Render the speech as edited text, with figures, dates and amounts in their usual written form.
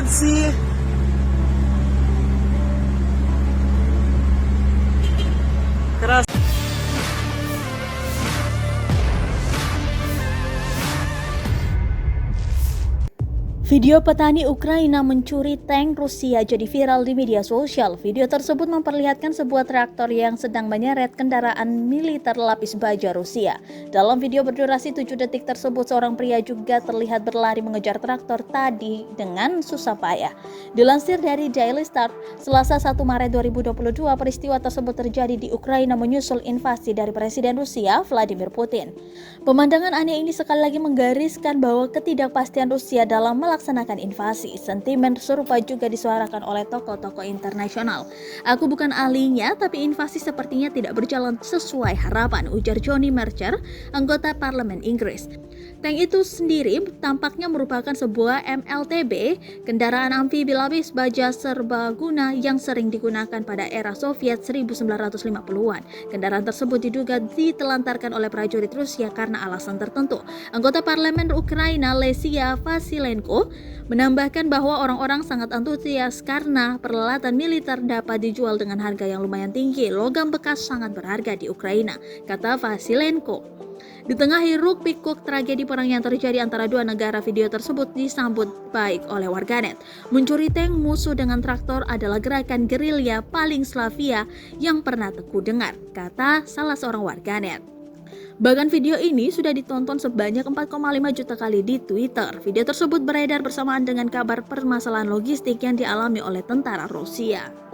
banget sih. Keras. Video petani Ukraina mencuri tank Rusia jadi viral di media sosial. Video tersebut memperlihatkan sebuah traktor yang sedang menyeret kendaraan militer lapis baja Rusia. Dalam video berdurasi 7 detik tersebut, seorang pria juga terlihat berlari mengejar traktor tadi dengan susah payah. Dilansir dari Daily Star, Selasa 1 Maret 2022, peristiwa tersebut terjadi di Ukraina menyusul invasi dari Presiden Rusia, Vladimir Putin. Pemandangan aneh ini sekali lagi menggariskan bahwa ketidakpastian Rusia dalam melaksanakan invasi. Sentimen serupa juga disuarakan oleh tokoh-tokoh internasional. Aku bukan ahlinya, tapi invasi sepertinya tidak berjalan sesuai harapan, ujar Johnny Mercer, anggota parlemen Inggris. Tank itu sendiri tampaknya merupakan sebuah MLTB, kendaraan amfibi lapis baja serbaguna yang sering digunakan pada era Soviet 1950-an. Kendaraan tersebut diduga ditelantarkan oleh prajurit Rusia karena alasan tertentu. Anggota parlemen Ukraina Lesia Vasilenko menambahkan bahwa orang-orang sangat antusias karena peralatan militer dapat dijual dengan harga yang lumayan tinggi. Logam bekas sangat berharga di Ukraina, kata Vasilenko. Di tengah hiruk pikuk tragedi perang yang terjadi antara dua negara, video tersebut disambut baik oleh warganet. Mencuri tank musuh dengan traktor adalah gerakan gerilya paling Slavia yang pernah Teguh dengar, kata salah seorang warganet. Bahkan video ini sudah ditonton sebanyak 4,5 juta kali di Twitter. Video tersebut beredar bersamaan dengan kabar permasalahan logistik yang dialami oleh tentara Rusia.